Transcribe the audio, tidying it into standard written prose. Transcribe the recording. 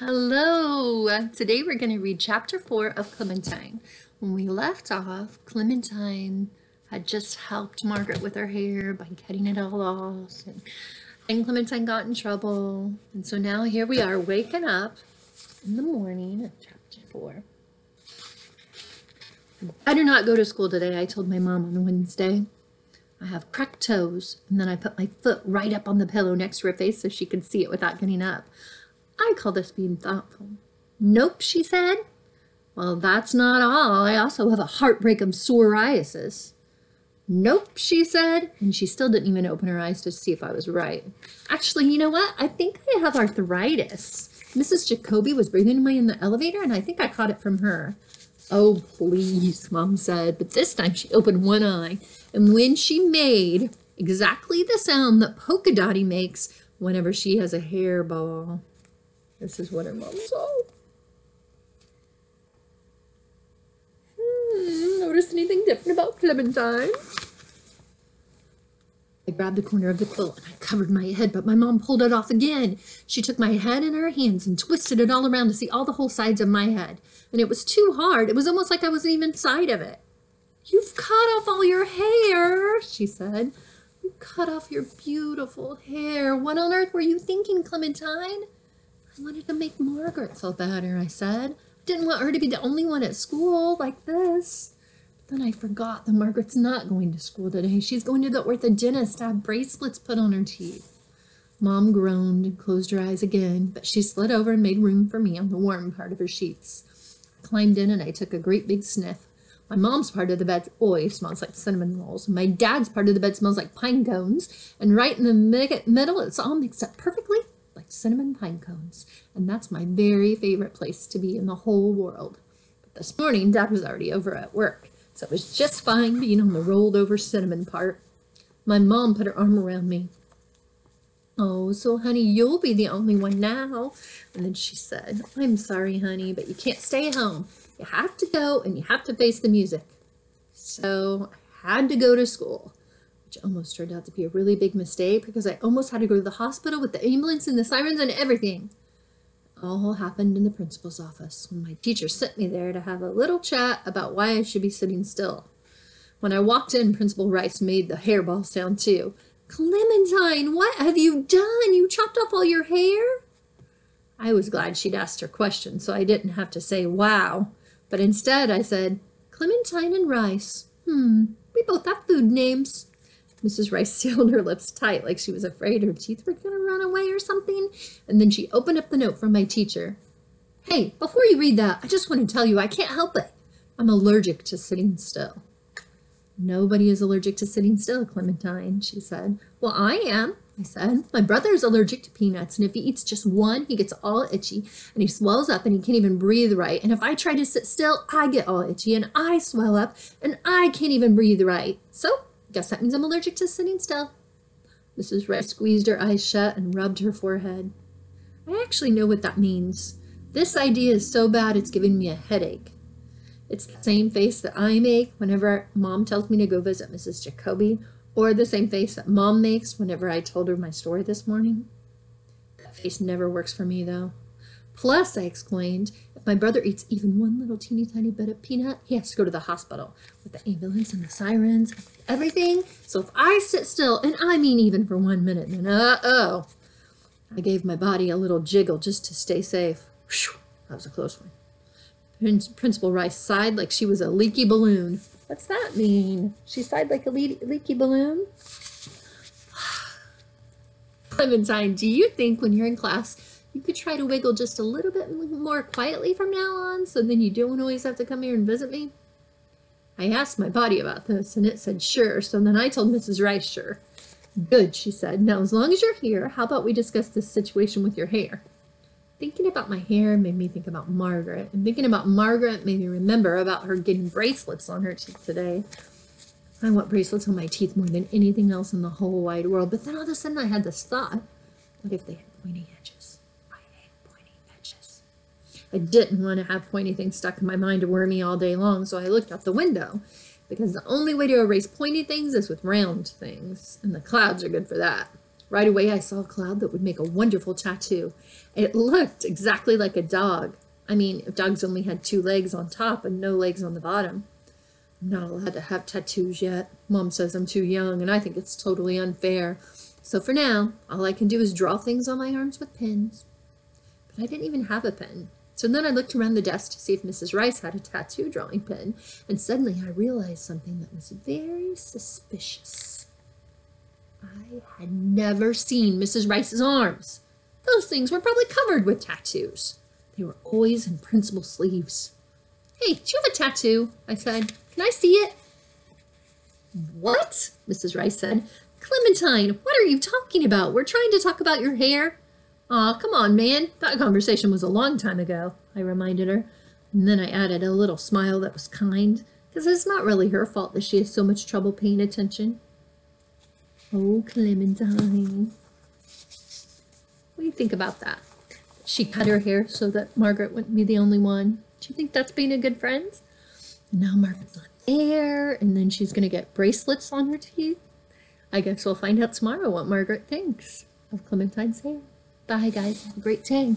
Hello! Today we're going to read chapter 4 of Clementine. When we left off, Clementine had just helped Margaret with her hair by cutting it all off. And Clementine got in trouble. And so now here we are waking up in the morning of chapter 4. I do not go to school today, I told my mom on Wednesday. I have cracked toes, and then I put my foot right up on the pillow next to her face so she could see it without getting up. I call this being thoughtful. Nope, she said. Well, that's not all. I also have a heartbreak of psoriasis. Nope, she said, and she still didn't even open her eyes to see if I was right. Actually, you know what? I think I have arthritis. Mrs. Jacoby was bringing me in the elevator, and I think I caught it from her. Oh, please, Mom said, but this time she opened one eye, and when she made exactly the sound that Polka Dotty makes whenever she has a hairball. This is what her mom saw. Notice anything different about Clementine? I grabbed the corner of the quilt and I covered my head, but my mom pulled it off again. She took my head in her hands and twisted it all around to see all the whole sides of my head. And it was too hard. It was almost like I wasn't even inside of it. You've cut off all your hair, she said. You cut off your beautiful hair. What on earth were you thinking, Clementine? I wanted to make Margaret feel better, I said. I didn't want her to be the only one at school like this. But then I forgot that Margaret's not going to school today. She's going to the orthodontist to have bracelets put on her teeth. Mom groaned and closed her eyes again, but she slid over and made room for me on the warm part of her sheets. I climbed in and I took a great big sniff. My mom's part of the bed always smells like cinnamon rolls. My dad's part of the bed smells like pine cones. And right in the middle, it's all mixed up perfectly like cinnamon pine cones, and that's my very favorite place to be in the whole world. But this morning, Dad was already over at work, so it was just fine being on the rolled over cinnamon part. My mom put her arm around me. Oh, so honey, you'll be the only one now. And then she said, I'm sorry, honey, but you can't stay home. You have to go and you have to face the music. So I had to go to school, which almost turned out to be a really big mistake because I almost had to go to the hospital with the ambulance and the sirens and everything. It all happened in the principal's office when my teacher sent me there to have a little chat about why I should be sitting still. When I walked in, Principal Rice made the hairball sound too. Clementine, what have you done? You chopped off all your hair? I was glad she'd asked her question, so I didn't have to say wow. But instead I said, Clementine and Rice. We both have food names. Mrs. Rice sealed her lips tight like she was afraid her teeth were going to run away or something, and then she opened up the note from my teacher. Hey, before you read that, I just want to tell you I can't help it. I'm allergic to sitting still. Nobody is allergic to sitting still, Clementine, she said. Well, I am, I said. My brother is allergic to peanuts, and if he eats just one, he gets all itchy, and he swells up, and he can't even breathe right. And if I try to sit still, I get all itchy, and I swell up, and I can't even breathe right. So, guess that means I'm allergic to sitting still. Mrs. Rice squeezed her eyes shut and rubbed her forehead. I actually know what that means. This idea is so bad it's giving me a headache. It's the same face that I make whenever Mom tells me to go visit Mrs. Jacoby, or the same face that Mom makes whenever I told her my story this morning. That face never works for me, though. Plus, I explained, if my brother eats even one little teeny tiny bit of peanut, he has to go to the hospital with the ambulance and the sirens and everything. So if I sit still, and I mean even for 1 minute, then uh-oh. I gave my body a little jiggle just to stay safe. Whew, that was a close one. Principal Rice sighed like she was a leaky balloon. What's that mean? She sighed like a leaky balloon? Clementine, do you think when you're in class, you could try to wiggle just a little bit more quietly from now on, so then you don't always have to come here and visit me? I asked my body about this, and it said sure, so then I told Mrs. Rice sure. Good, she said. Now, as long as you're here, how about we discuss this situation with your hair? Thinking about my hair made me think about Margaret, and thinking about Margaret made me remember about her getting bracelets on her teeth today. I want bracelets on my teeth more than anything else in the whole wide world, but then all of a sudden I had this thought. What if they had pointy edges? I hate pointy edges. I didn't want to have pointy things stuck in my mind to worry me all day long, so I looked out the window, because the only way to erase pointy things is with round things, and the clouds are good for that. Right away, I saw a cloud that would make a wonderful tattoo. It looked exactly like a dog. I mean, if dogs only had 2 legs on top and no legs on the bottom. I'm not allowed to have tattoos yet. Mom says I'm too young, and I think it's totally unfair. So for now, all I can do is draw things on my arms with pens. But I didn't even have a pen. So then I looked around the desk to see if Mrs. Rice had a tattoo drawing pen, and suddenly I realized something that was very suspicious. I had never seen Mrs. Rice's arms. Those things were probably covered with tattoos. They were always in principal sleeves. "Hey, do you have a tattoo?" I said. "Can I see it?" "What?" Mrs. Rice said. "Clementine, what are you talking about? We're trying to talk about your hair." "Aw, come on, man. That conversation was a long time ago," I reminded her. And then I added a little smile that was kind, because it's not really her fault that she has so much trouble paying attention. "Oh, Clementine. What do you think about that? She cut her hair so that Margaret wouldn't be the only one. Do you think that's being a good friend? And now Margaret's on air, and then she's going to get bracelets on her teeth. I guess we'll find out tomorrow what Margaret thinks of Clementine's hair. Bye, guys. Have a great day."